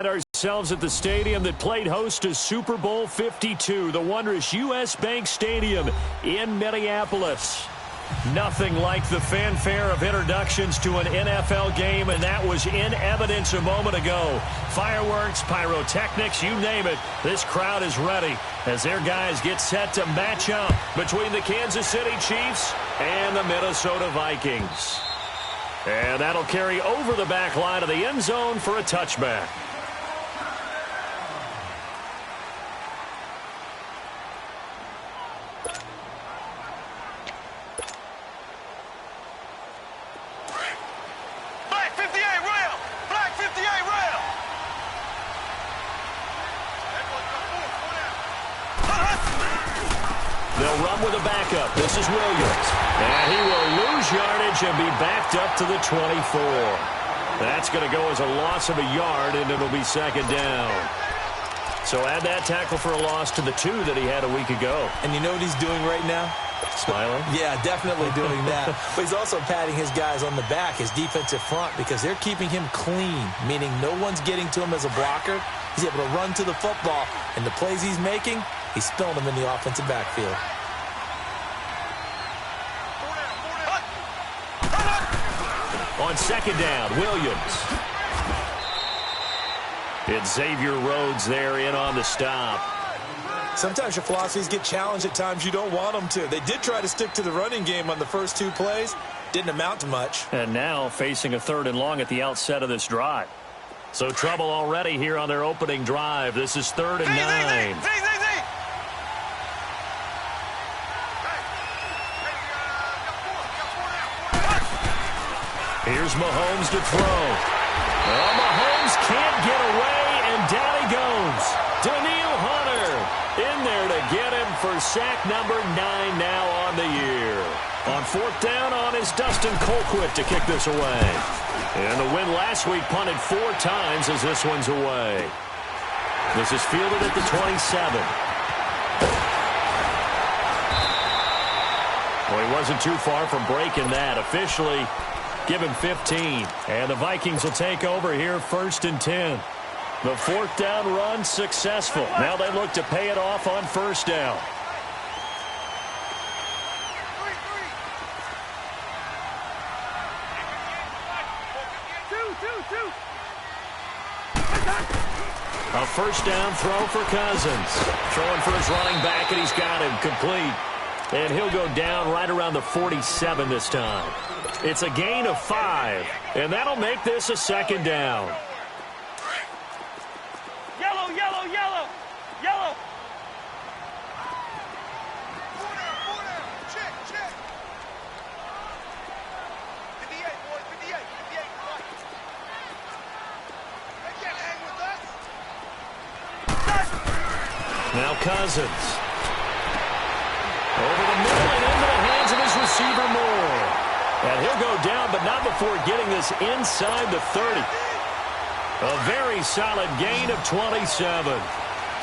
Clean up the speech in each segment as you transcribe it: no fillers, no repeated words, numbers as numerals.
Ourselves at the stadium that played host to Super Bowl 52, the wondrous U.S. Bank Stadium in Minneapolis. Nothing like the fanfare of introductions to an NFL game, and that was in evidence a moment ago. Fireworks, pyrotechnics, you name it. This crowd is ready as their guys get set to match up between the Kansas City Chiefs and the Minnesota Vikings. And that'll carry over the back line of the end zone for a touchback. They'll run with a backup. This is Williams. And he will lose yardage and be backed up to the 24. That's going to go as a loss of a yard, and it'll be second down. So add that tackle for a loss to the 2 that he had a week ago. And you know what he's doing right now? Smiling? Yeah, definitely doing that. But he's also patting his guys on the back, his defensive front, because they're keeping him clean, meaning no one's getting to him as a blocker. He's able to run to the football, and the plays he's making, he's spilling them in the offensive backfield. On second down, Williams. It's Xavier Rhodes there in on the stop. Sometimes your philosophies get challenged at times you don't want them to. They did try to stick to the running game on the first 2 plays. Didn't amount to much. And now facing a 3rd and long at the outset of this drive. So trouble already here on their opening drive. This is 3rd and 9. Here's Mahomes to throw. Well, Mahomes can't get away, and down he goes. Danielle Hunter in there to get him for sack number 9 now on the year. On 4th down on is Dustin Colquitt to kick this away. And the win last week punted 4 times as this one's away. This is fielded at the 27. Well, he wasn't too far from breaking that. Officially, give him 15. And the Vikings will take over here 1st and 10. The 4th down run successful. Now they look to pay it off on 1st down. A 1st down throw for Cousins. Throwing for his running back, and he's got him complete. And he'll go down right around the 47 this time. It's a gain of 5, and that'll make this a 2nd down. Yellow, yellow, yellow, yellow. Check, check. 58, boys, 58, 58. They can't hang with us. Now Cousins. Over the middle and into the hands of his receiver Moore. And he'll go down, but not before getting this inside the 30. A very solid gain of 27.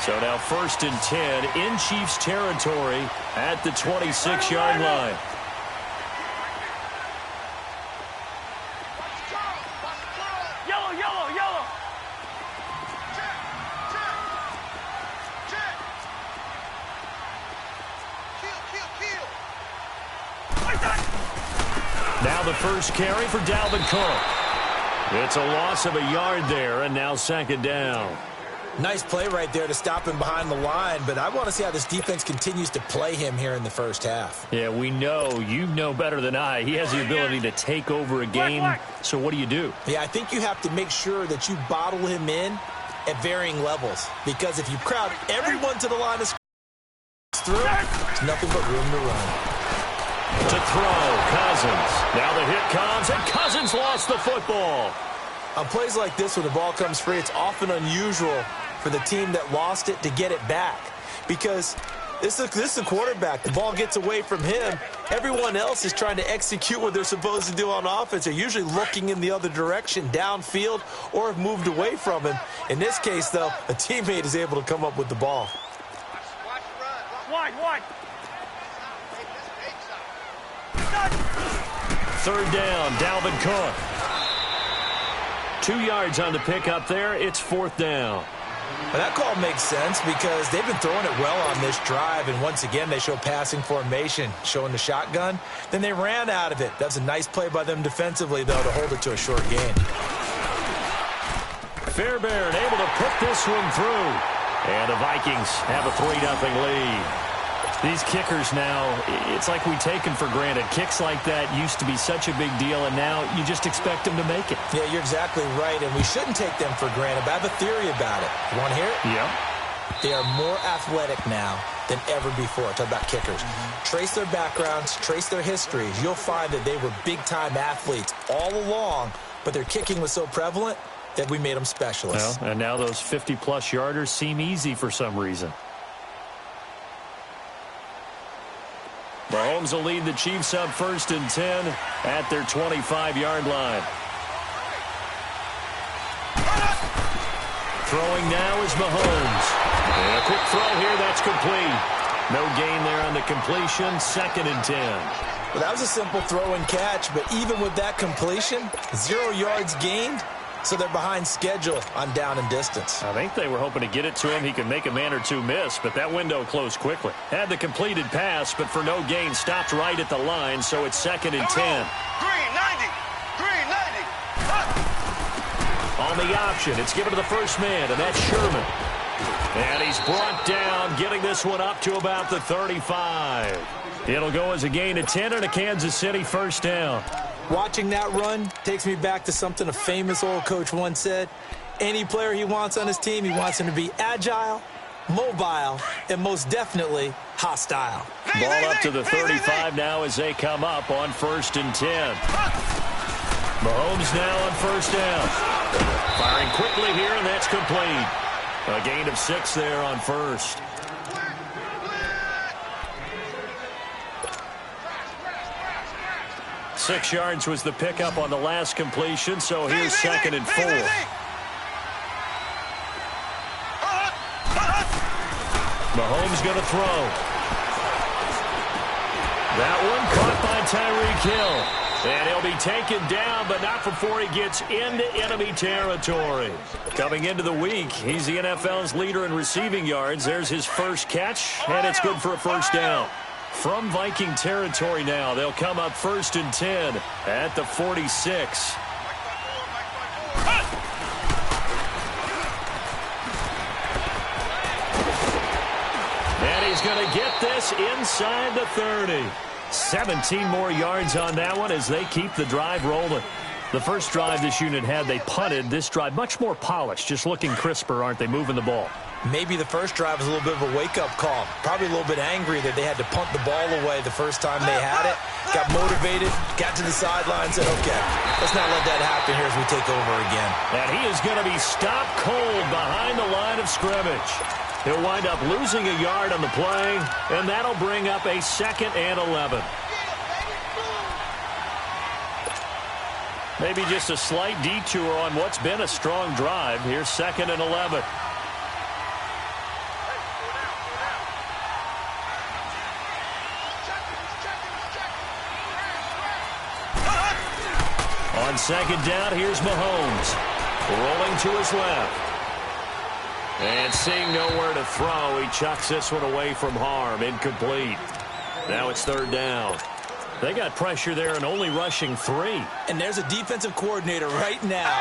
So now 1st and 10 in Chiefs territory at the 26-yard line. Yellow, yellow, yellow. Now the first carry for Dalvin Cook. It's a loss of a yard there, and now 2nd down. Nice play right there to stop him behind the line, but I want to see how this defense continues to play him here in the 1st half. Yeah, we know. You know better than I. He has the ability to take over a game. So what do you do? Yeah, I think you have to make sure that you bottle him in at varying levels, because if you crowd everyone to the line of through, there's nothing but room to run. To throw, Cousins. Now the hit comes, and Cousins lost the football. On plays like this, when the ball comes free, it's often unusual for the team that lost it to get it back, because this is the quarterback. The ball gets away from him. Everyone else is trying to execute what they're supposed to do on offense. They're usually looking in the other direction, downfield, or have moved away from him. In this case, though, a teammate is able to come up with the ball. Wide. 3rd down, Dalvin Cook. 2 yards on the pickup there. It's 4th down. Well, that call makes sense because they've been throwing it well on this drive, and once again they show passing formation, showing the shotgun. Then they ran out of it. That's a nice play by them defensively, though, to hold it to a short gain. Fairbairn able to put this one through. And the Vikings have a 3-0 lead. These kickers now, it's like we take them for granted. Kicks like that used to be such a big deal, and now you just expect them to make it. Yeah, you're exactly right, and we shouldn't take them for granted, but I have a theory about it. You want to hear it? Yeah. They are more athletic now than ever before. Talk about kickers. Trace their backgrounds, trace their histories. You'll find that they were big-time athletes all along, but their kicking was so prevalent that we made them specialists. Well, and now those 50-plus yarders seem easy for some reason. Mahomes will lead the Chiefs up 1st and 10 at their 25-yard line. Throwing now is Mahomes. And a quick throw here, that's complete. No gain there on the completion, 2nd and 10. Well, that was a simple throw and catch, but even with that completion, 0 yards gained. So they're behind schedule on down and distance. I think they were hoping to get it to him. He could make a man or two miss, but that window closed quickly. Had the completed pass, but for no gain, stopped right at the line, so it's 2nd and 10. Green 90. Green 90. On the option, it's given to the first man, and that's Sherman. And he's brought down, getting this one up to about the 35. It'll go as a gain of 10 and a Kansas City 1st down. Watching that run takes me back to something a famous old coach once said. Any player he wants on his team, he wants him to be agile, mobile, and most definitely hostile. Ball up to the 35 now as they come up on 1st and 10. Mahomes now on 1st down. Firing quickly here, and that's complete. A gain of 6 there on 1st. Six yards was the pickup on the last completion, so here's 2nd and 4. Mahomes going to throw. That one caught by Tyreek Hill. And he'll be taken down, but not before he gets into enemy territory. Coming into the week, he's the NFL's leader in receiving yards. There's his first catch, and it's good for a 1st down. From Viking territory now, they'll come up 1st and 10 at the 46. And he's going to get this inside the 30. 17 more yards on that one as they keep the drive rolling. The first drive this unit had, they punted. This drive, much more polished, just looking crisper, aren't they, moving the ball? Maybe the first drive was a little bit of a wake-up call. Probably a little bit angry that they had to punt the ball away the first time they had it. Got motivated, got to the sideline, said, okay, let's not let that happen here as we take over again. And he is going to be stopped cold behind the line of scrimmage. He'll wind up losing a yard on the play, and that'll bring up a 2nd and 11. Maybe just a slight detour on what's been a strong drive. Here's 2nd and 11. On 2nd down, here's Mahomes. Rolling to his left. And seeing nowhere to throw, he chucks this one away from harm. Incomplete. Now it's 3rd down. They got pressure there and only rushing 3. And there's a defensive coordinator right now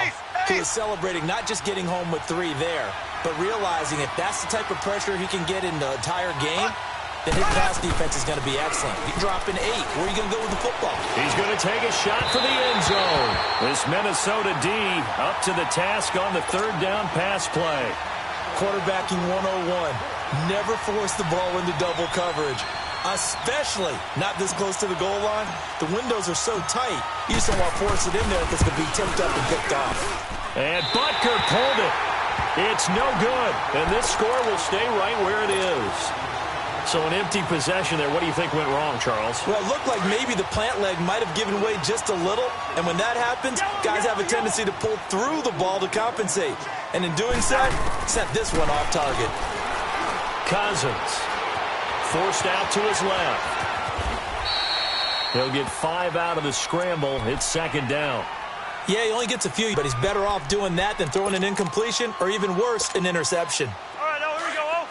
who is celebrating not just getting home with 3 there, but realizing if that's the type of pressure he can get in the entire game, then his pass defense is going to be excellent. You drop an 8. Where are you going to go with the football? He's going to take a shot for the end zone. This Minnesota D up to the task on the 3rd down pass play. Quarterbacking 101. Never force the ball into double coverage, especially not this close to the goal line. The windows are so tight, you just don't want to force it in there because it's going to be tipped up and picked off. And Butker pulled it. It's no good. And this score will stay right where it is. So an empty possession there. What do you think went wrong, Charles? Well, it looked like maybe the plant leg might have given way just a little. And when that happens, guys have a tendency to pull through the ball to compensate. And in doing so, sent this one off target. Cousins forced out to his left. He'll get 5 out of the scramble. It's 2nd down. Yeah, he only gets a few, but he's better off doing that than throwing an incompletion or even worse, an interception. All right, now here we go, oh.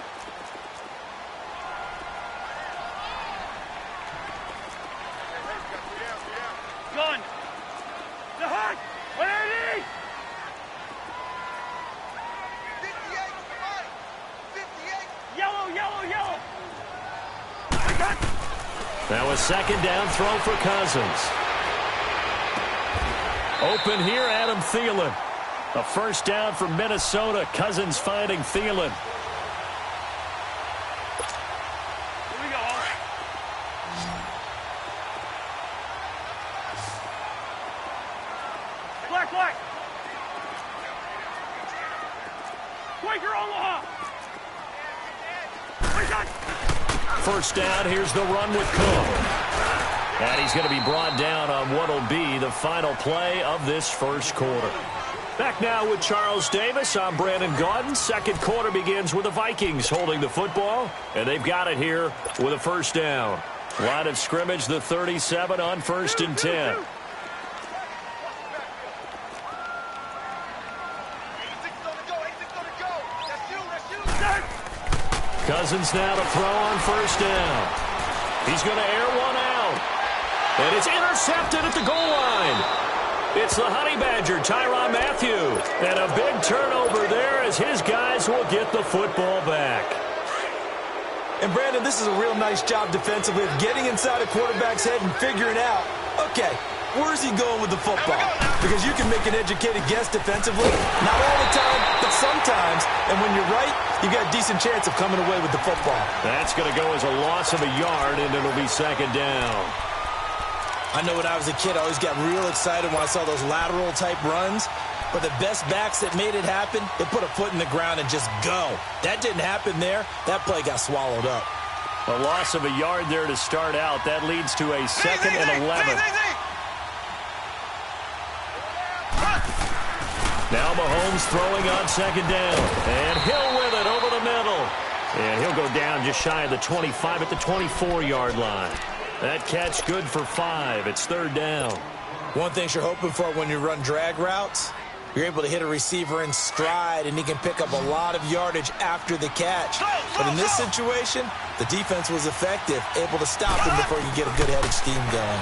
Gun. The hut. 180. 58. Yellow, yellow, yellow. That was second down throw for Cousins. Open here, Adam Thielen. A first down for Minnesota. Cousins finding Thielen. Here we go. Black, black. Quaker Omaha. First down, here's the run with Cook. And he's going to be brought down on what will be the final play of this first quarter. Back now with Charles Davis. I'm Brandon Gaudin. Second quarter begins with the Vikings holding the football, and they've got it here with a first down. Line of scrimmage, the 37 on 1st and 10. Cousins now to throw on first down. He's going to air one out. And it's intercepted at the goal line. It's the Honey Badger, Tyrann Mathieu. And a big turnover there as his guys will get the football back. And, Brandon, this is a real nice job defensively of getting inside a quarterback's head and figuring out, okay, where's he going with the football? Because you can make an educated guess defensively. Not all the time, but sometimes. And when you're right, you got a decent chance of coming away with the football. That's going to go as a loss of a yard, and it'll be second down. I know when I was a kid, I always got real excited when I saw those lateral-type runs. But the best backs that made it happen, they put a foot in the ground and just go. That didn't happen there. That play got swallowed up. A loss of a yard there to start out. That leads to a second and 11. Now Mahomes throwing on second down. And Hill with it over the middle. And he'll go down just shy of the 25 at the 24-yard line. That catch good for 5. It's third down. One thing you're hoping for when you run drag routes, you're able to hit a receiver in stride, and he can pick up a lot of yardage after the catch. But in this situation, the defense was effective, able to stop him before you get a good head of steam going.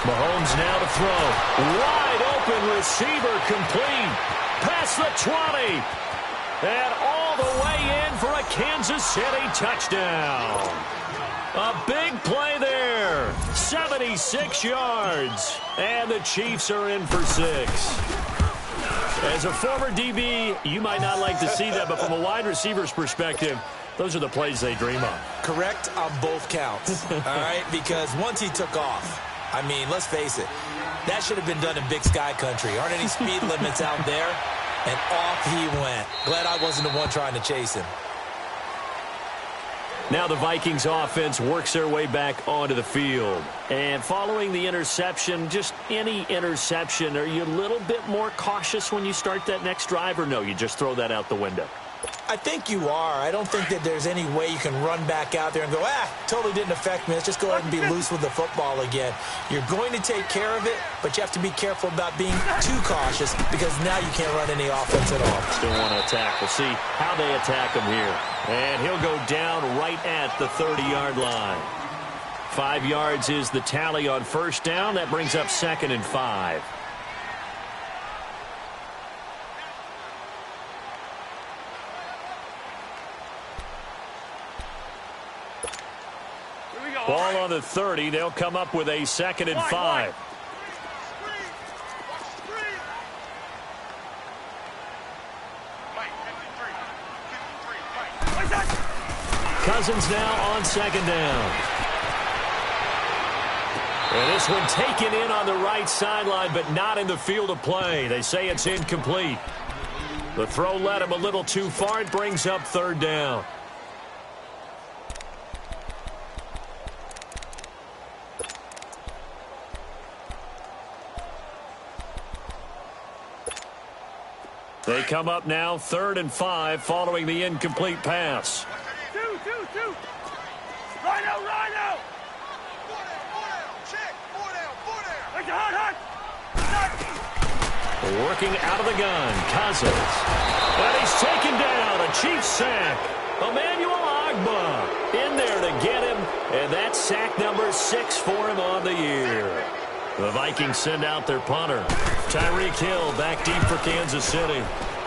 Mahomes now to throw. Wide open receiver complete. Past the 20. And all the way in for a Kansas City touchdown. A big play there. 76 yards. And the Chiefs are in for 6. As a former DB, you might not like to see that, but from a wide receiver's perspective, those are the plays they dream of. Correct on both counts, all right? Because once he took off, I mean, let's face it, that should have been done in Big Sky Country. Aren't any speed limits out there? And off he went. Glad I wasn't the one trying to chase him. Now the Vikings offense works their way back onto the field. And following the interception, just any interception, are you a little bit more cautious when you start that next drive, or no, you just throw that out the window? I think you are. I don't think that there's any way you can run back out there and go, totally didn't affect me. Let's just go ahead and be loose with the football again. You're going to take care of it, but you have to be careful about being too cautious because now you can't run any offense at all. Still want to attack. We'll see how they attack him here. And he'll go down right at the 30-yard line. 5 yards is the tally on first down. That brings up second and 5. Ball on the 30. They'll come up with a second and 5. Cousins now on second down. And this one taken in on the right sideline, but not in the field of play. They say it's incomplete. The throw led him a little too far. It brings up third down. They come up now, 3rd and 5, following the incomplete pass. Two. Rhino. Four down. Check. Four down. Like the hot. Working out of the gun, Cousins. And he's taken down, a Chiefs sack. Emmanuel Ogbah in there to get him, and that's sack number 6 for him on the year. The Vikings send out their punter. Tyreek Hill back deep for Kansas City.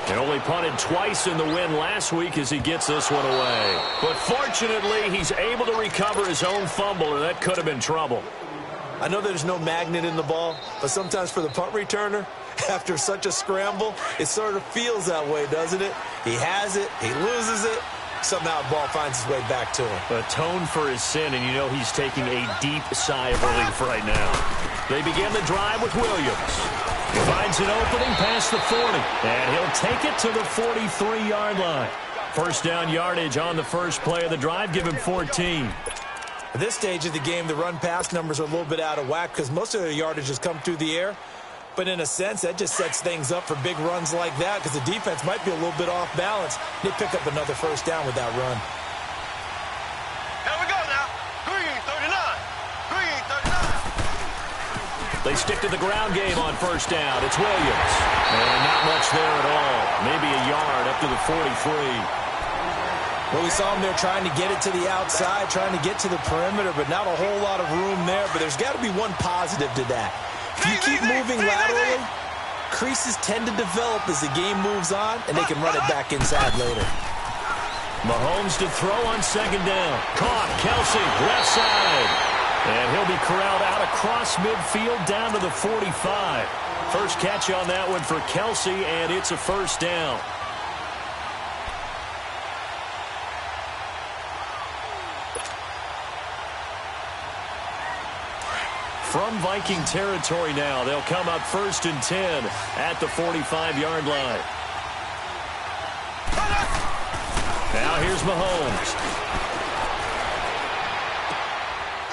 And only punted twice in the win last week as he gets this one away. But fortunately, he's able to recover his own fumble, or that could have been trouble. I know there's no magnet in the ball, but sometimes for the punt returner, after such a scramble, it sort of feels that way, doesn't it? He has it, he loses it, somehow the ball finds its way back to him. Atone for his sin, and you know he's taking a deep sigh of relief right now. They begin the drive with Williams. He finds an opening past the 40, and he'll take it to the 43-yard line. First down yardage on the first play of the drive, give him 14. At this stage of the game, the run-pass numbers are a little bit out of whack because most of their yardage has come through the air. But in a sense, that just sets things up for big runs like that because the defense might be a little bit off balance. They pick up another first down with that run. Here we go now. Green, 39. Green, 39. They stick to the ground game on first down. It's Williams. And not much there at all. Maybe a yard up to the 43. Well, we saw him there trying to get it to the outside, trying to get to the perimeter, but not a whole lot of room there. But there's got to be one positive to that. If you keep moving laterally, creases tend to develop as the game moves on, and they can run it back inside later. Mahomes to throw on second down. Caught, Kelsey, left side. And he'll be corralled out across midfield down to the 45. First catch on that one for Kelsey, and it's a first down. From Viking territory now, they'll come up 1st and 10 at the 45-yard line. Now here's Mahomes.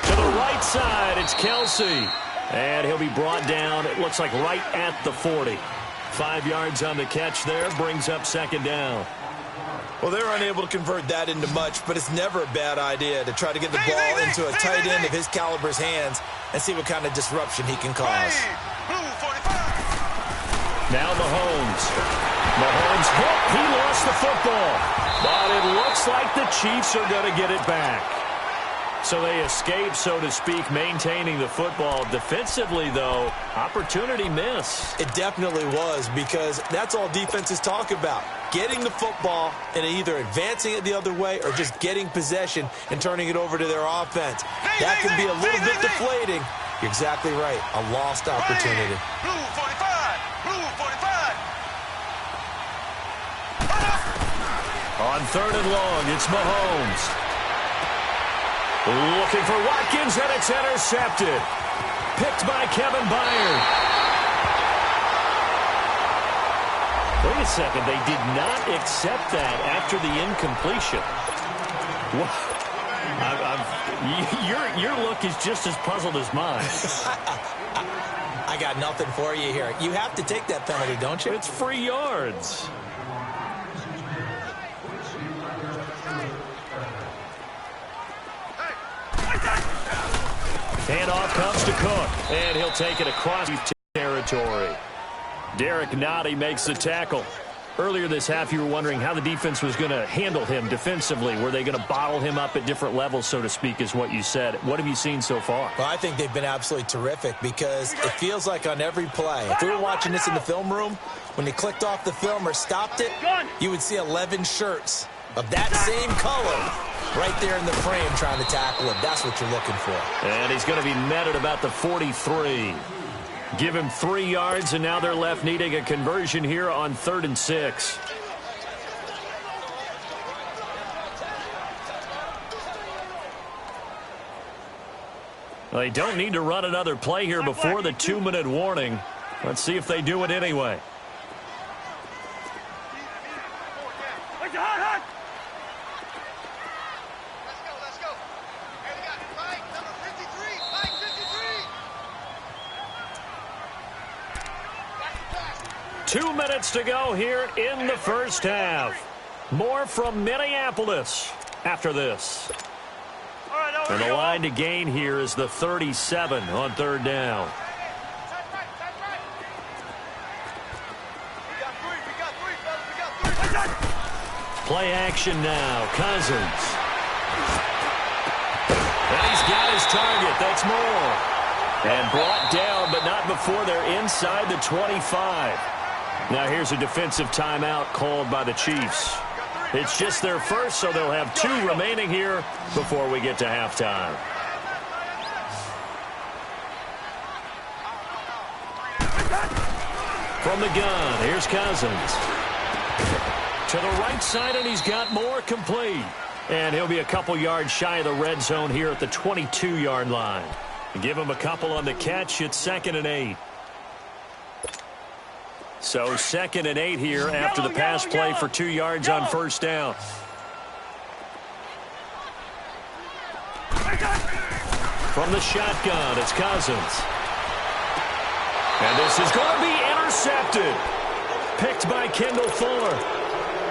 To the right side, it's Kelsey. And he'll be brought down, it looks like right at the 40. 5 yards on the catch there, brings up second down. Well, they're unable to convert that into much, but it's never a bad idea to try to get the ball into a tight end of his caliber's hands and see what kind of disruption he can cause. Now Mahomes. Mahomes hit. He lost the football. But it looks like the Chiefs are going to get it back. So they escape, so to speak, maintaining the football. Defensively, though, opportunity miss. It definitely was, because that's all defenses talk about. Getting the football and either advancing it the other way or just getting possession and turning it over to their offense. That can be a little bit deflating. You're exactly right. A lost opportunity. Blue 45. Blue 45. On 3rd and long, it's Mahomes. Looking for Watkins, and it's intercepted. Picked by Kevin Byard. Wait a second. They did not accept that after the incompletion. Your look is just as puzzled as mine. I got nothing for you here. You have to take that penalty, don't you? It's free yards. Handoff comes to Cook, and he'll take it across territory. Derek Nottie makes the tackle. Earlier this half, you were wondering how the defense was going to handle him defensively. Were they going to bottle him up at different levels, so to speak, is what you said. What have you seen so far? Well, I think they've been absolutely terrific because it feels like on every play. If we were watching this in the film room, when they clicked off the film or stopped it, you would see 11 shirts of that same color right there in the frame trying to tackle him. That's what you're looking for. And he's going to be met at about the 43. Give him 3 yards, and now they're left needing a conversion here on 3rd and 6. Well, they don't need to run another play here before the 2-minute warning. Let's see if they do it anyway. Let's go. Here we got fight number 53. Fight 53. 2 minutes to go here in the first half. More from Minneapolis after this. And the line to gain here is the 37 on 3rd down. Play action now. Cousins. And he's got his target. That's more. And brought down, but not before they're inside the 25. Now here's a defensive timeout called by the Chiefs. It's just their first, so they'll have 2 remaining here before we get to halftime. From the gun, here's Cousins. To the right side, and he's got more, complete. And he'll be a couple yards shy of the red zone here at the 22-yard line. Give him a couple on the catch. It's 2nd and 8. So 2nd and 8 here after the pass play for 2 yards on first down. From the shotgun, it's Cousins. And this is going to be intercepted. Picked by Kendall Fuller.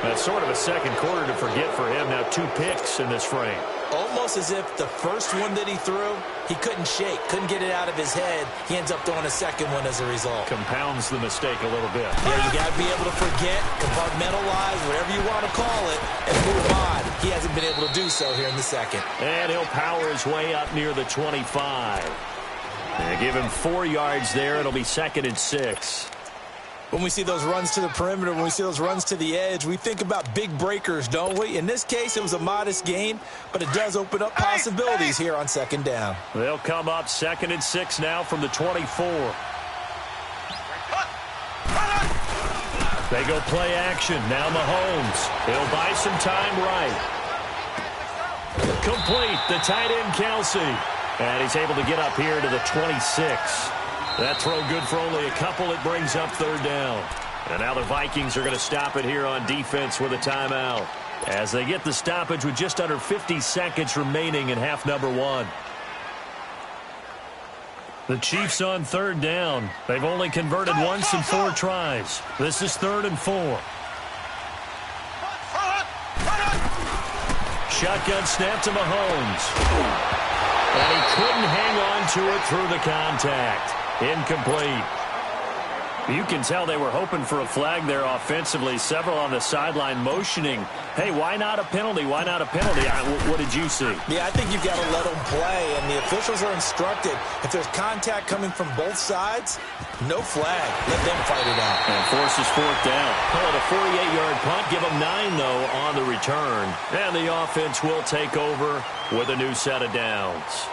That's sort of a second quarter to forget for him. Now 2 picks in this frame. Almost as if the first one that he threw, he couldn't shake, couldn't get it out of his head. He ends up throwing a second one as a result. Compounds the mistake a little bit. Yeah, you got to be able to forget, compartmentalize, whatever you want to call it, and move on. He hasn't been able to do so here in the second. And he'll power his way up near the 25. And give him 4 yards there. It'll be 2nd and 6. When we see those runs to the perimeter, when we see those runs to the edge, we think about big breakers, don't we? In this case, it was a modest gain, but it does open up possibilities here on 2nd down. They'll come up 2nd and 6 now from the 24. They go play action. Now Mahomes. He'll buy some time right. Complete. The tight end, Kelsey. And he's able to get up here to the 26. That throw good for only a couple. It brings up 3rd down. And now the Vikings are going to stop it here on defense with a timeout, as they get the stoppage with just under 50 seconds remaining in half number 1. The Chiefs on 3rd down. They've only converted once in 4 tries. This is 3rd and 4. Shotgun snap to Mahomes. And he couldn't hang on to it through the contact. Incomplete. You can tell they were hoping for a flag there offensively. Several on the sideline motioning, hey, why not a penalty? Why not a penalty? What did you see? Yeah, I think you've got to let them play, and the officials are instructed. If there's contact coming from both sides, no flag. Let them fight it out. And forces 4th down. Call it a 48-yard punt. Give them 9, though, on the return. And the offense will take over with a new set of downs.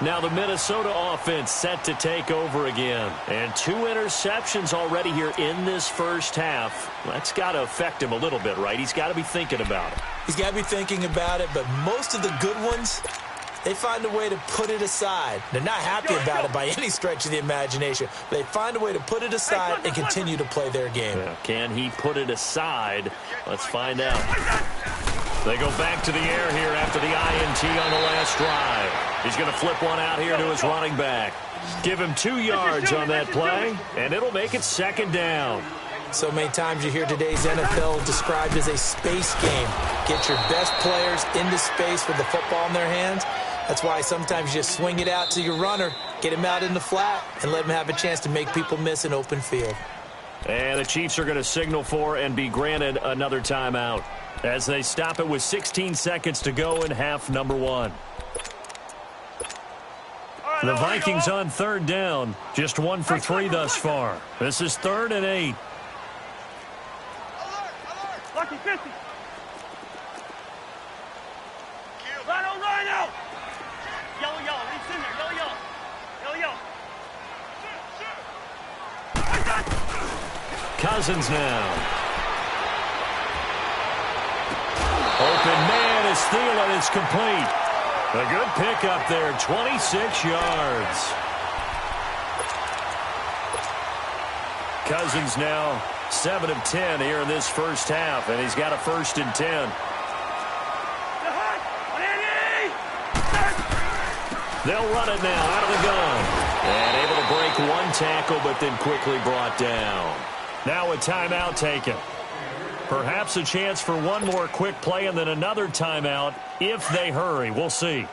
Now the Minnesota offense set to take over again. And 2 interceptions already here in this first half. That's got to affect him a little bit, right? He's got to be thinking about it. He's got to be thinking about it, but most of the good ones, they find a way to put it aside. They're not happy about it by any stretch of the imagination. But they find a way to put it aside and continue to play their game. Yeah, can he put it aside? Let's find out. They go back to the air here after the INT on the last drive. He's going to flip one out here to his running back. Give him 2 yards on that play, and it'll make it 2nd down. So many times you hear today's NFL described as a space game. Get your best players into space with the football in their hands. That's why sometimes you just swing it out to your runner, get him out in the flat, and let him have a chance to make people miss an open field. And the Chiefs are going to signal for and be granted another timeout as they stop it with 16 seconds to go in half number 1. The Vikings on 3rd down, just 1 for 3 thus far. This is 3rd and 8. Lucky 50. Rhino. Yellow. He's in there. Yellow. Cousins now. Open man is Thielen. It's complete. A good pickup there, 26 yards. Cousins now 7 of 10 here in this first half, and he's got a 1st and 10. They'll run it now out of the gun. And able to break 1 tackle, but then quickly brought down. Now a timeout taken. Perhaps a chance for one more quick play and then another timeout if they hurry. We'll see.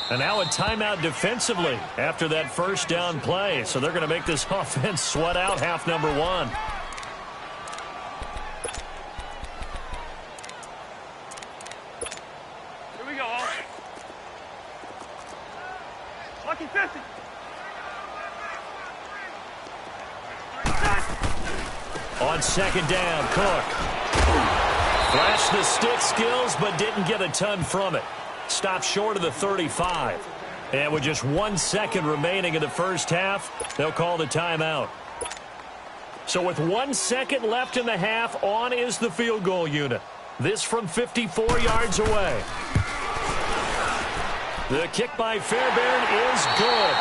And now a timeout defensively after that first down play. So they're going to make this offense sweat out half number one. Here we go. Lucky 50. On second down, Cook. Flashed the stick skills, but didn't get a ton from it. Stopped short of the 35. And with just 1 second remaining in the first half, they'll call the timeout. So with 1 second left in the half, on is the field goal unit. This from 54 yards away. The kick by Fairbairn is good.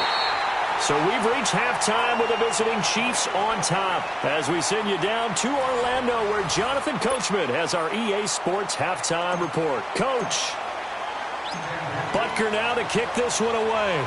So we've reached halftime with the visiting Chiefs on top as we send you down to Orlando where Jonathan Coachman has our EA Sports halftime report. Coach. Butker now to kick this one away.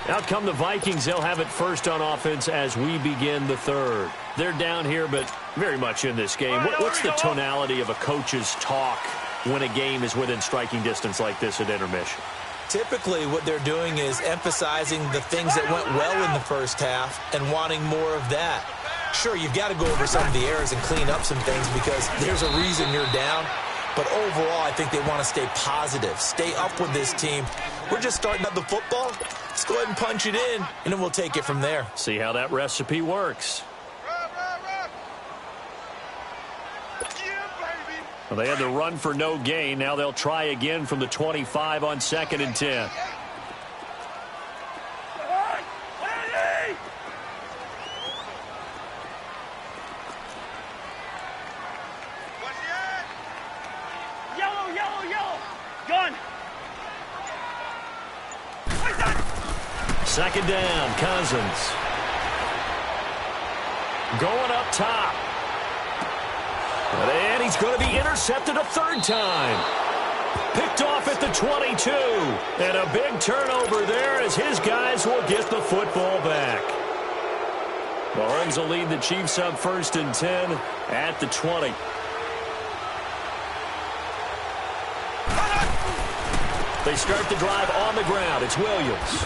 Out come the Vikings. They'll have it first on offense as we begin the third. They're down here, but very much in this game. What's the tonality of a coach's talk when a game is within striking distance like this at intermission? Typically, what they're doing is emphasizing the things that went well in the first half and wanting more of that. Sure, you've got to go over some of the errors and clean up some things because there's a reason you're down. But overall, I think they want to stay positive, stay up with this team. We're just starting up the football. Let's go ahead and punch it in, and then we'll take it from there. See how that recipe works. Well, they had the run for no gain. Now they'll try again from the 25 on 2nd and 10. Gun. Second down, Cousins. Going up top. And he's going to be intercepted a third time. Picked off at the 22. And a big turnover there as his guys will get the football back. Mahomes will lead the Chiefs up 1st and 10 at the 20. They start the drive on the ground. It's Williams.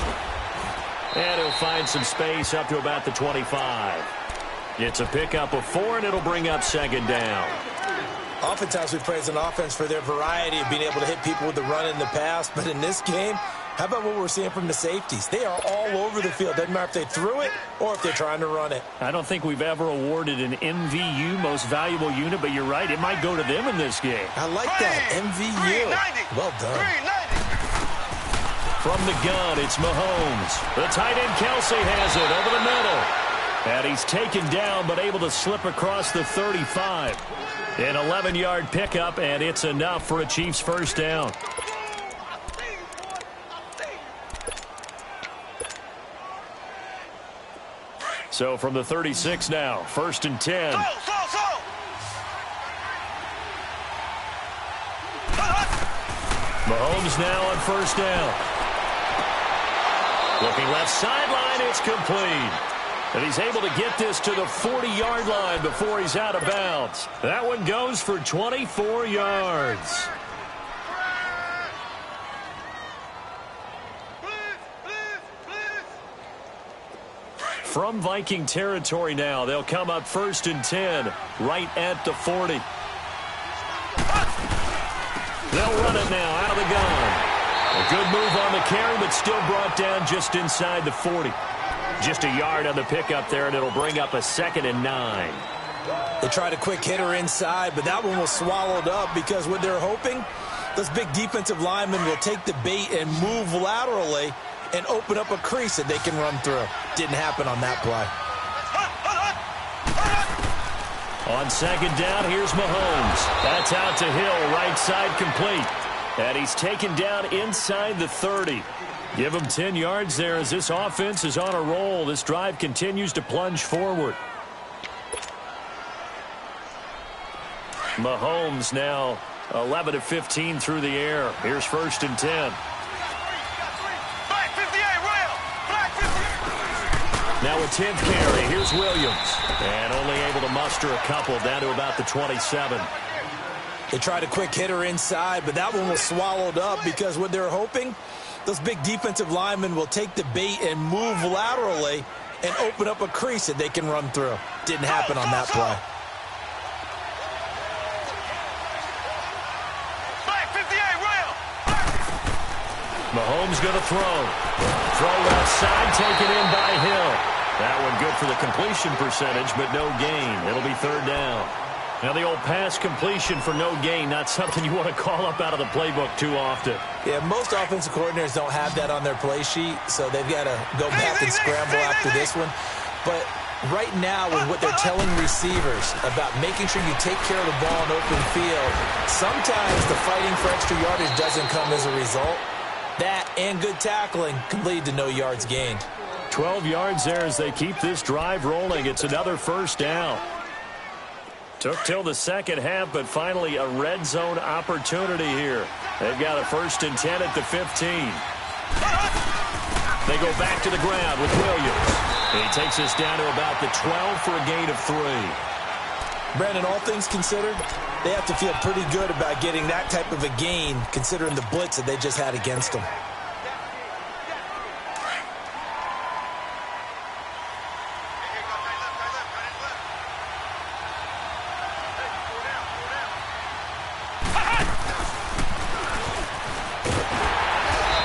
And he'll find some space up to about the 25. It's a pickup of 4, and it'll bring up 2nd down. Oftentimes we praise an offense for their variety of being able to hit people with the run in the past. But in this game, how about what we're seeing from the safeties? They are all over the field. Doesn't matter if they threw it or if they're trying to run it. I don't think we've ever awarded an MVU, most valuable unit, but you're right. It might go to them in this game. I like that, MVU. Well done. From the gun, it's Mahomes. The tight end, Kelsey, has it over the middle. And he's taken down, but able to slip across the 35. An 11-yard pickup, and it's enough for a Chiefs first down. So from the 36 now, 1st and 10. Mahomes now on 1st down. Looking left sideline, it's complete. And he's able to get this to the 40-yard line before he's out of bounds. That one goes for 24 yards. From Viking territory now, they'll come up 1st and 10, right at the 40. They'll run it now out of the gun. A good move on the carry, but still brought down just inside the 40. Just a yard on the pickup there, and it'll bring up a 2nd and 9. They tried a quick hitter inside, but that one was swallowed up because what they're hoping, those big defensive linemen will take the bait and move laterally and open up a crease that they can run through. Didn't happen on that play. On 2nd down, here's Mahomes. That's out to Hill, right side complete. And he's taken down inside the 30. Give him 10 yards there as this offense is on a roll. This drive continues to plunge forward. Mahomes now 11 of 15 through the air. Here's 1st and 10. Now a 10th carry. Here's Williams. And only able to muster a couple down to about the 27. They tried a quick hitter inside, but that one was swallowed up because what they're hoping, those big defensive linemen will take the bait and move laterally and open up a crease that they can run through. Didn't happen on that play. Mahomes going to throw. Throw left side, taken in by Hill. That one good for the completion percentage, but no gain. It'll be third down. Now the old pass completion for no gain, not something you want to call up out of the playbook too often. Yeah, most offensive coordinators don't have that on their play sheet, so they've got to go back and scramble after this one. But right now, with what they're telling receivers about making sure you take care of the ball in open field, sometimes the fighting for extra yardage doesn't come as a result. That and good tackling can lead to no yards gained. 12 yards there as they keep this drive rolling. It's another first down. Took till the second half, but finally a red zone opportunity here. They've got a 1st and 10 at the 15. They go back to the ground with Williams. He takes us down to about the 12 for a gain of 3. Brandon, all things considered, they have to feel pretty good about getting that type of a gain, considering the blitz that they just had against them.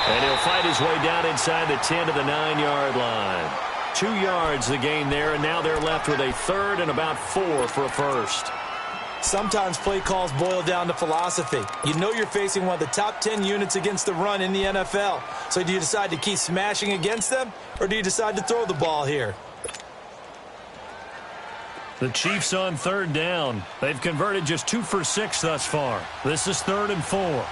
And he'll fight his way down inside the 10 to the 9-yard line. 2 yards the gain there, and now they're left with a 3rd and about 4 for a first. Sometimes play calls boil down to philosophy. You know you're facing one of the top 10 units against the run in the NFL. So do you decide to keep smashing against them, or do you decide to throw the ball here? The Chiefs on 3rd down. They've converted just 2 for 6 thus far. This is 3rd and 4.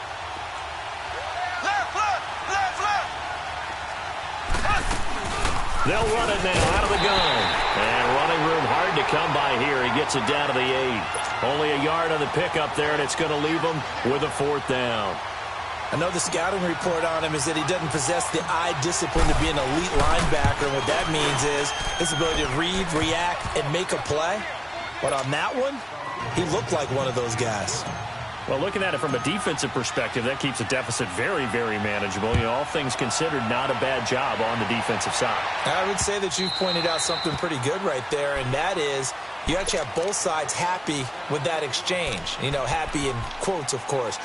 They'll run it now out of the gun. And running room hard to come by here. He gets it down to the 8. Only a yard on the pickup there, and it's going to leave him with a 4th down. I know the scouting report on him is that he doesn't possess the eye discipline to be an elite linebacker. And what that means is his ability to read, react, and make a play. But on that one, he looked like one of those guys. Well, looking at it from a defensive perspective, that keeps the deficit very, very manageable. You know, all things considered, not a bad job on the defensive side. I would say that you've pointed out something pretty good right there, and that is you actually have both sides happy with that exchange. You know, happy in quotes, of course.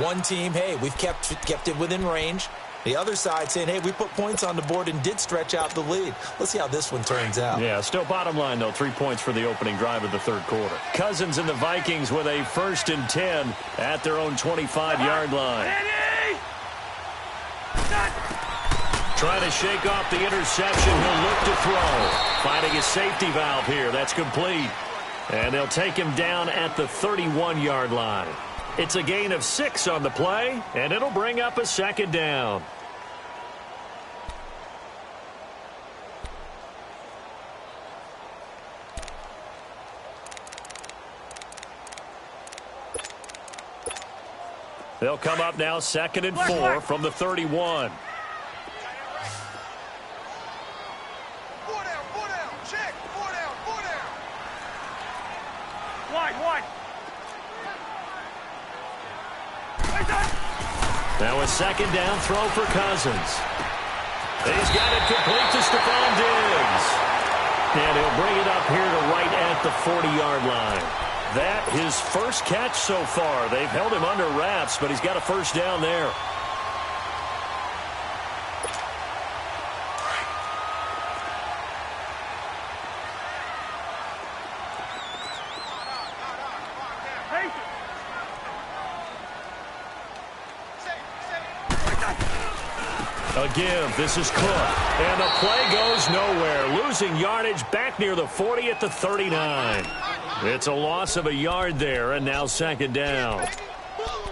One team, hey, we've kept it within range. The other side saying, hey, we put points on the board and did stretch out the lead. Let's see how this one turns out. Yeah, still bottom line, though, 3 points for the opening drive of the 3rd quarter. Cousins and the Vikings with a 1st and 10 at their own 25-yard line. Trying to shake off the interception. He'll look to throw. Finding a safety valve here. That's complete. And they'll take him down at the 31-yard line. It's a gain of 6 on the play, and it'll bring up a 2nd down. They'll come up now 2nd and 4 from the 31. Now a 2nd down throw for Cousins. He's got it complete to Stephon Diggs. And he'll bring it up here to right at the 40-yard line. That his first catch so far. They've held him under wraps, but he's got a 1st down there. A give. This is Cook. And the play goes nowhere. Losing yardage back near the 40 at the 39. It's a loss of a yard there, and now 2nd down.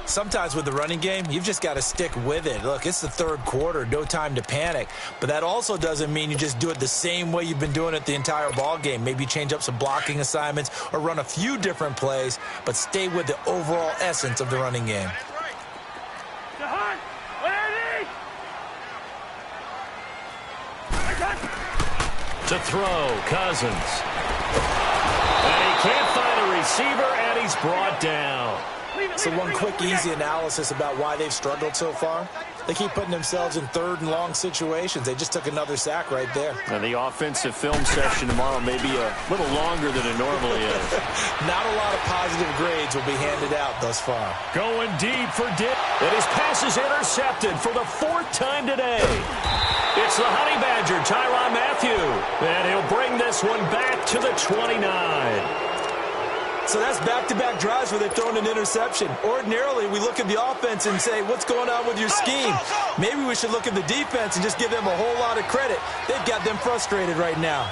Sometimes with the running game, you've just got to stick with it. Look, it's the 3rd quarter, no time to panic. But that also doesn't mean you just do it the same way you've been doing it the entire ball game. Maybe change up some blocking assignments or run a few different plays, but stay with the overall essence of the running game. To throw, Cousins. And he can't find a receiver, and he's brought down. So one quick, easy analysis about why they've struggled so far. They keep putting themselves in third and long situations. They just took another sack right there. And the offensive film session tomorrow may be a little longer than it normally is. Not a lot of positive grades will be handed out thus far. Going deep for Dick. And his pass is intercepted for the 4th time today. It's the Honey Badger, Tyrann Mathieu. And he'll bring this one back to the 29. So that's back-to-back drives where they've thrown an interception. Ordinarily, we look at the offense and say, what's going on with your scheme? Maybe we should look at the defense and just give them a whole lot of credit. They've got them frustrated right now.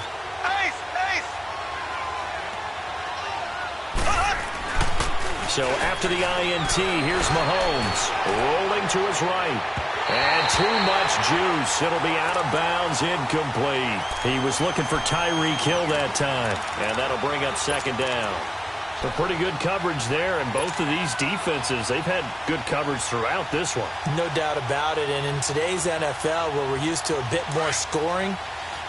So after the INT, here's Mahomes rolling to his right. And too much juice. It'll be out of bounds, incomplete. He was looking for Tyreek Hill that time. And that'll bring up 2nd down. So pretty good coverage there, and both of these defenses, they've had good coverage throughout this one. No doubt about it, and in today's NFL, where we're used to a bit more scoring,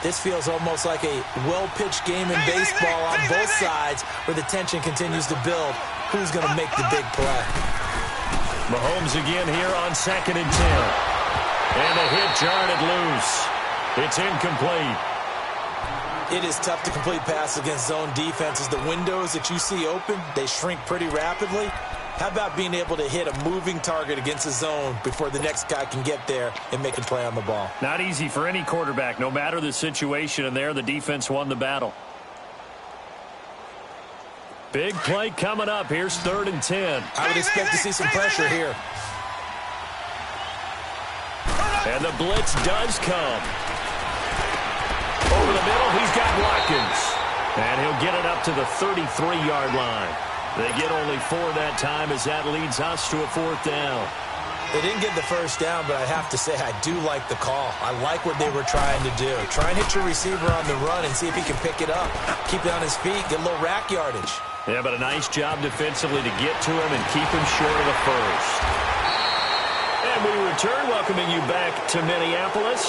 this feels almost like a well-pitched game in baseball on both sides, where the tension continues to build. Who's going to make the big play? Mahomes again here on 2nd and 10. And a hit jarred it loose. It's incomplete. It is tough to complete passes against zone defenses. The windows that you see open, they shrink pretty rapidly. How about being able to hit a moving target against a zone before the next guy can get there and make a play on the ball? Not easy for any quarterback, no matter the situation, and there the defense won the battle. Big play coming up. Here's 3rd and 10. I would expect to see some pressure here. And the blitz does come. Over the middle, he's got Watkins. And he'll get it up to the 33-yard line. They get only 4 that time as that leads us to a 4th down. They didn't get the first down, but I have to say I do like the call. I like what they were trying to do. Try and hit your receiver on the run and see if he can pick it up. Keep it on his feet, get a little rack yardage. Yeah, but a nice job defensively to get to him and keep him short of the first. And we return, welcoming you back to Minneapolis.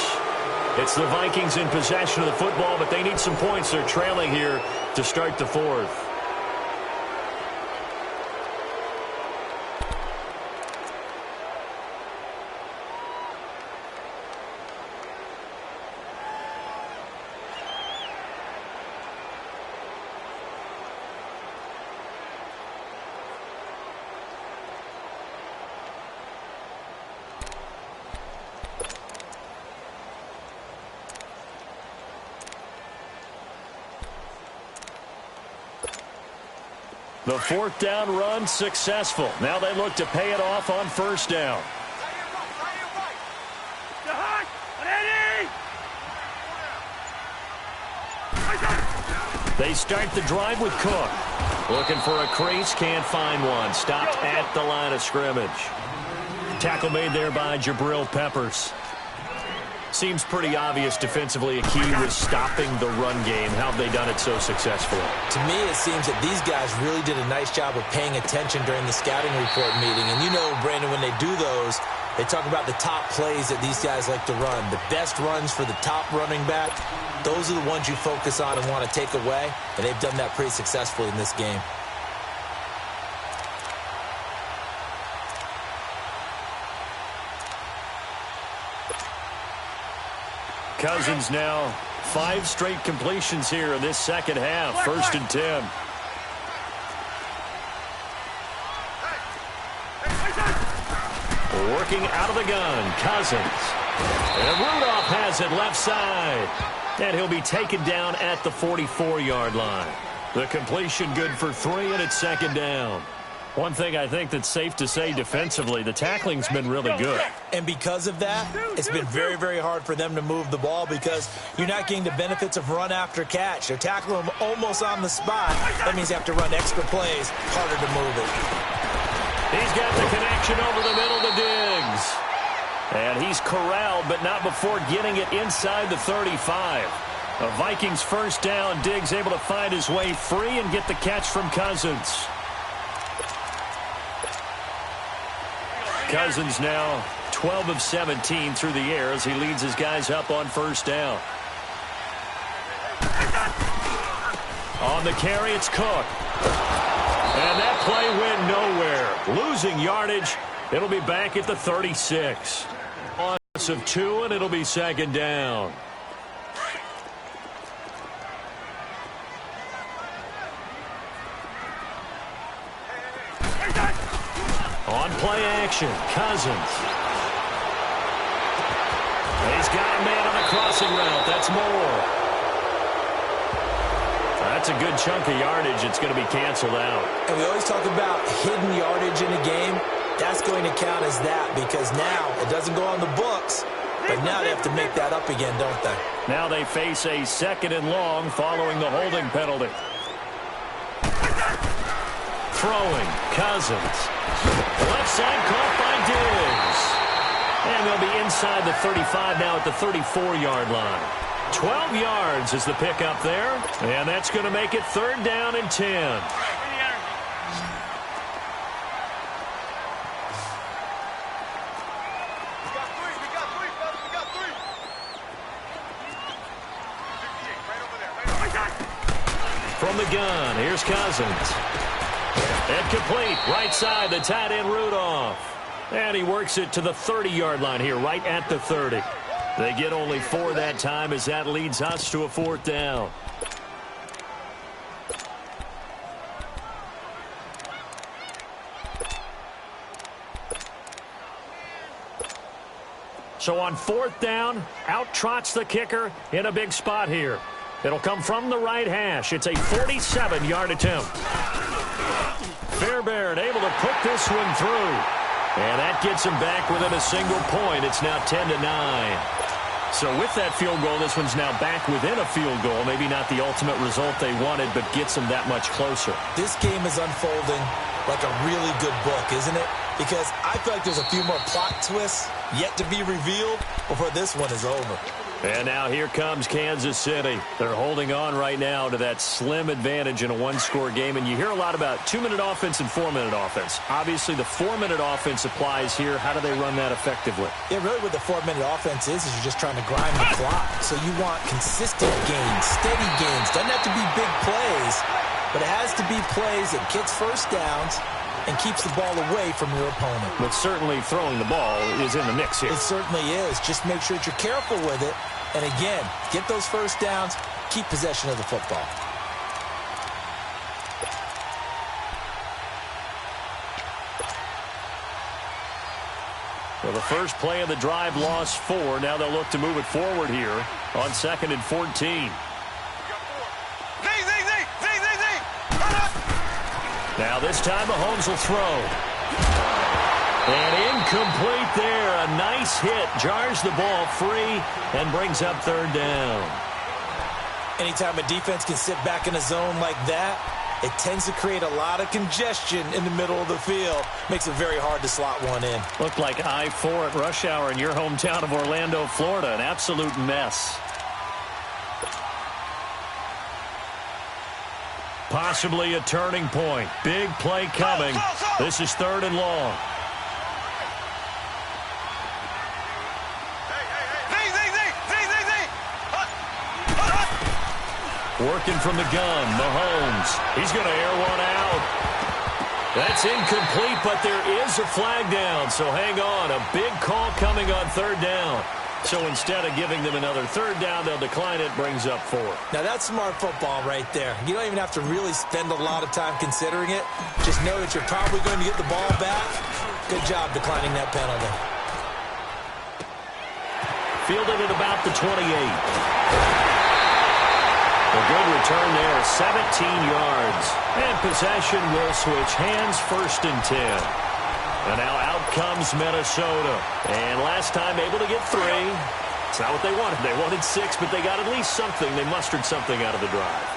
It's the Vikings in possession of the football, but they need some points. They're trailing here to start the 4th. The 4th down run successful. Now they look to pay it off on 1st down. They start the drive with Cook. Looking for a crease, can't find one. Stopped at the line of scrimmage. Tackle made there by Jabril Peppers. Seems pretty obvious defensively a key was stopping the run game. How have they done it so successfully? To me, it seems that these guys really did a nice job of paying attention during the scouting report meeting. And you know, Brandon, when they do those, they talk about the top plays that these guys like to run. The best runs for the top running back, those are the ones you focus on and want to take away. And they've done that pretty successfully in this game. Cousins now 5 straight completions here in this second half. 1st and 10. Working out of the gun, Cousins. And Rudolph has it left side. And he'll be taken down at the 44-yard line. The completion good for 3, and it's 2nd down. One thing I think that's safe to say defensively, the tackling's been really good. And because of that, it's been very, very hard for them to move the ball because you're not getting the benefits of run after catch. They're tackling them almost on the spot. That means you have to run extra plays, harder to move it. He's got the connection over the middle to Diggs. And he's corralled, but not before getting it inside the 35. A Vikings 1st down. Diggs able to find his way free and get the catch from Cousins. Cousins now 12 of 17 through the air as he leads his guys up on 1st down. On the carry, it's Cook. And that play went nowhere. Losing yardage. It'll be back at the 36. Loss of 2, and it'll be second down. On play action, Cousins. He's got a man on a crossing route. That's Moore. That's a good chunk of yardage. It's going to be canceled out. And we always talk about hidden yardage in a game. That's going to count as that because now it doesn't go on the books, but now they have to make that up again, don't they? Now they face a 2nd and long following the holding penalty. Throwing, Cousins. Left side caught by Diggs. And they'll be inside the 35 now at the 34-yard line. 12 yards is the pickup there. And that's going to make it 3rd down and 10. From the gun, here's Cousins. And complete, right side, the tight end Rudolph. And he works it to the 30-yard line here, right at the 30. They get only 4 that time as that leads us to a 4th down. So on 4th down, out trots the kicker in a big spot here. It'll come from the right hash. It's a 47-yard attempt. Fairbairn able to put this one through. And that gets him back within a single point. It's now 10-9. So with that field goal, this one's now back within a field goal. Maybe not the ultimate result they wanted, but gets them that much closer. This game is unfolding like a really good book, isn't it? Because I feel like there's a few more plot twists yet to be revealed before this one is over. And now here comes Kansas City. They're holding on right now to that slim advantage in a one-score game. And you hear a lot about 2-minute offense and 4-minute offense. Obviously, the 4-minute offense applies here. How do they run that effectively? Yeah, really what the 4-minute offense is you're just trying to grind the clock. So you want consistent gains, steady gains. Doesn't have to be big plays, but it has to be plays that gets first downs and keeps the ball away from your opponent. But certainly throwing the ball is in the mix here. It certainly is. Just make sure that you're careful with it. And again, get those first downs, keep possession of the football. Well, the first play of the drive lost 4. Now they'll look to move it forward here on 2nd and 14. Now this time Mahomes will throw. And incomplete there. A nice hit. Jars the ball free and brings up 3rd down. Anytime a defense can sit back in a zone like that, it tends to create a lot of congestion in the middle of the field. Makes it very hard to slot one in. Looked like I-4 at rush hour in your hometown of Orlando, Florida. An absolute mess. Possibly a turning point. Big play coming. This is 3rd and long. Working from the gun, Mahomes. He's going to air one out. That's incomplete, but there is a flag down, so hang on. A big call coming on 3rd down. So instead of giving them another 3rd down, they'll decline it, brings up 4. Now that's smart football right there. You don't even have to really spend a lot of time considering it. Just know that you're probably going to get the ball back. Good job declining that penalty. Fielded at about the 28. A good return there, 17 yards. And possession will switch hands, 1st and 10. And now out comes Minnesota. And last time able to get 3. It's not what they wanted. They wanted 6, but they got at least something. They mustered something out of the drive.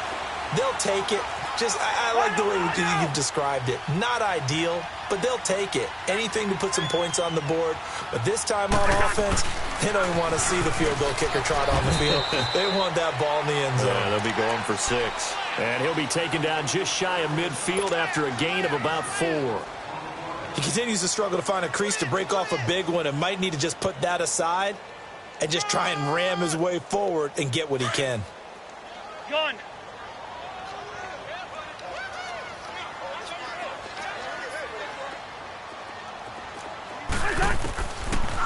They'll take it. I like the way you've described it. Not ideal, but they'll take it. Anything to put some points on the board. But this time on offense, they don't even want to see the field goal kicker trot on the field. They want that ball in the end zone. Yeah, they'll be going for 6. And he'll be taken down just shy of midfield after a gain of about 4. He continues to struggle to find a crease to break off a big one and might need to just put that aside and just try and ram his way forward and get what he can. Gun.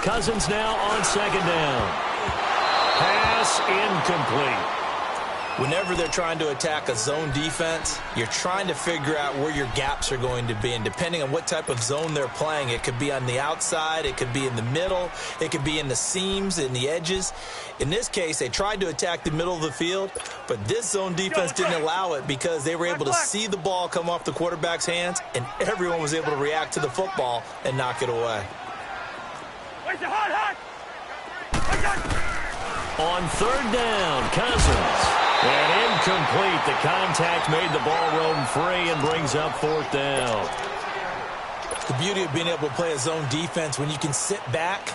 Cousins now on second down. Pass incomplete. Whenever they're trying to attack a zone defense, you're trying to figure out where your gaps are going to be. And depending on what type of zone they're playing, it could be on the outside, it could be in the middle, it could be in the seams, in the edges. In this case, they tried to attack the middle of the field, but this zone defense didn't allow it because they were able to see the ball come off the quarterback's hands, and everyone was able to react to the football and knock it away. On third down, Cousins. And incomplete. The contact made the ball roam free and brings up fourth down. The beauty of being able to play a zone defense, when you can sit back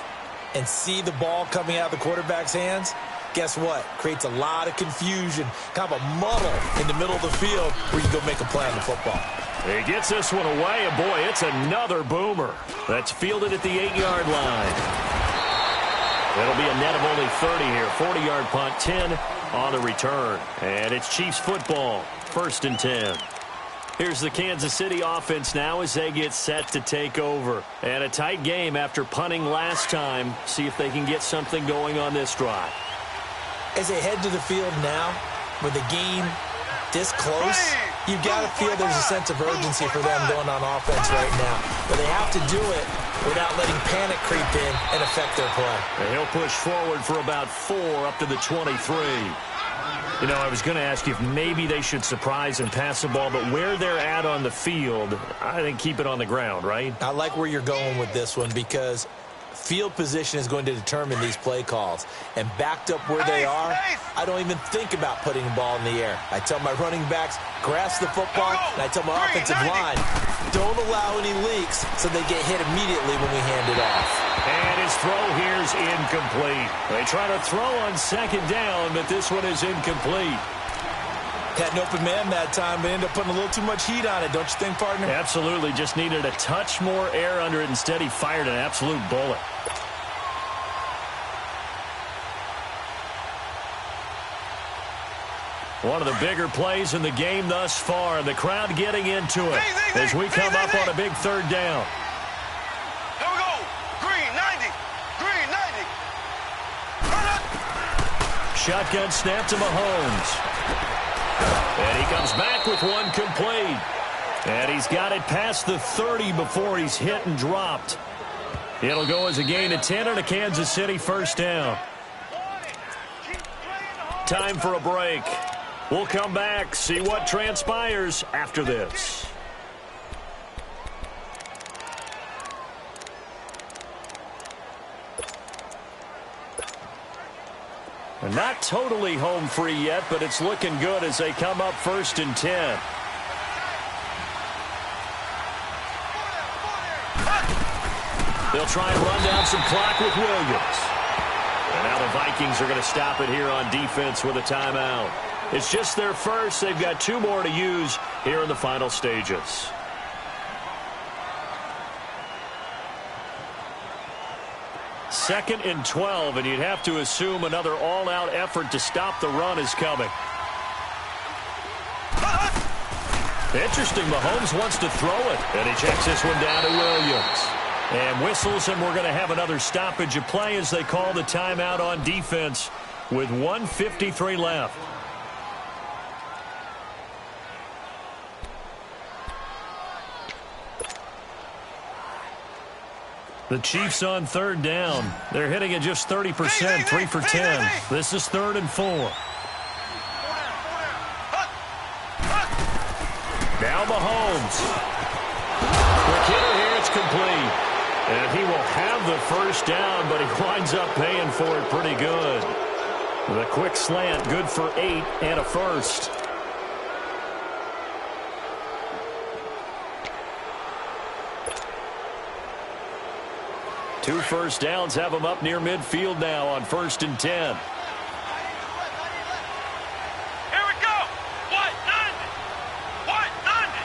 and see the ball coming out of the quarterback's hands, guess what? Creates a lot of confusion, kind of a muddle in the middle of the field where you go make a play on the football. He gets this one away, and boy, it's another boomer. That's fielded at the 8-yard line. It'll be a net of only 30 here. 40-yard punt, 10 on the return. And it's Chiefs football, 1st and 10. Here's the Kansas City offense now as they get set to take over. And a tight game after punting last time. See if they can get something going on this drive. As they head to the field now, with the game this close, you've got to feel there's a sense of urgency for them going on offense right now. But they have to do it without letting panic creep in and affect their play. And he'll push forward for about 4 up to the 23. You know, I was going to ask you if maybe they should surprise and pass the ball, but where they're at on the field, I think keep it on the ground, right? I like where you're going with this one because field position is going to determine these play calls. And backed up where they are, I don't even think about putting the ball in the air. I tell my running backs, grasp the football, and I tell my offensive line, don't allow any leaks so they get hit immediately when we hand it off. And his throw here's incomplete. They try to throw on second down, but this one is incomplete. Had an open man that time, but ended up putting a little too much heat on it, don't you think, partner? Absolutely. Just needed a touch more air under it. Instead, he fired an absolute bullet. One of the bigger plays in the game thus far, and the crowd getting into it as we come up on a big third down. Here we go. Green 90. Green 90. Shotgun snap to Mahomes. And he comes back with one complete. And he's got it past the 30 before he's hit and dropped. It'll go as a gain of 10 and a Kansas City first down. Time for a break. We'll come back, see what transpires after this. And not totally home free yet, but it's looking good as they come up 1st and 10. They'll try and run down some clock with Williams. And now the Vikings are going to stop it here on defense with a timeout. It's just their first. They've got 2 more to use here in the final stages. Second and 12, and you'd have to assume another all-out effort to stop the run is coming. Interesting, Mahomes wants to throw it, and he checks this one down to Williams. And whistles, and we're going to have another stoppage of play as they call the timeout on defense with 1:53 left. The Chiefs on third down. They're hitting at just 30%, 3 for 10. This is 3rd and 4. Now Mahomes. Quick hitter here, it's complete. And he will have the first down, but he winds up paying for it pretty good. The quick slant, good for 8 and a first. Two first downs have them up near midfield now on 1st and 10. Here we go. What? 90. What? 90.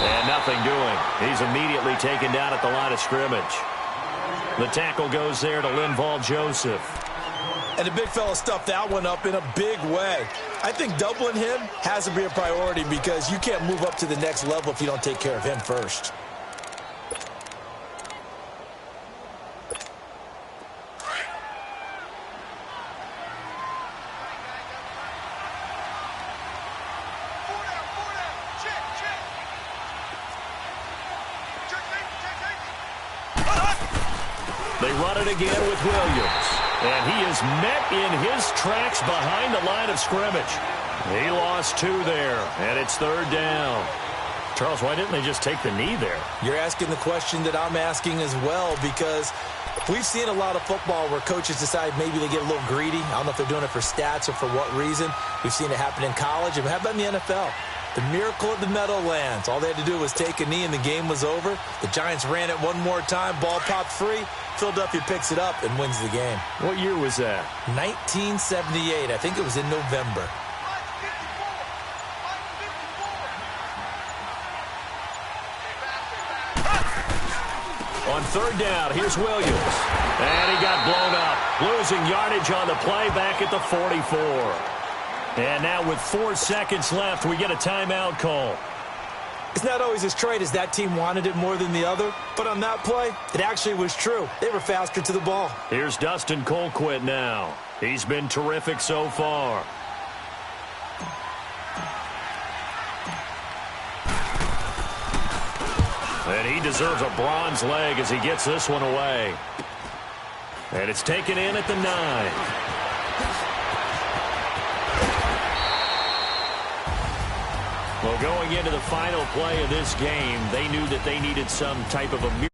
And nothing doing. He's immediately taken down at the line of scrimmage. The tackle goes there to Linval Joseph. And the big fella stuffed that one up in a big way. I think doubling him has to be a priority because you can't move up to the next level if you don't take care of him first. They run it again with Williams. And he is met in his tracks behind the line of scrimmage. He lost 2 there, and it's 3rd down. Charles, why didn't they just take the knee there? You're asking the question that I'm asking as well, because we've seen a lot of football where coaches decide maybe they get a little greedy. I don't know if they're doing it for stats or for what reason. We've seen it happen in college. And how about in the NFL? The miracle of the Meadowlands. All they had to do was take a knee and the game was over. The Giants ran it one more time. Ball popped free. Philadelphia picks it up and wins the game. What year was that? 1978. I think it was in November. On 3rd down, here's Williams. And he got blown up. Losing yardage on the play back at the 44. And now with 4 seconds left, we get a timeout call. It's not always as straight as that team wanted it more than the other, but on that play, it actually was true. They were faster to the ball. Here's Dustin Colquitt now. He's been terrific so far. And he deserves a bronze leg as he gets this one away. And it's taken in at the 9. Well, going into the final play of this game, they knew that they needed some type of a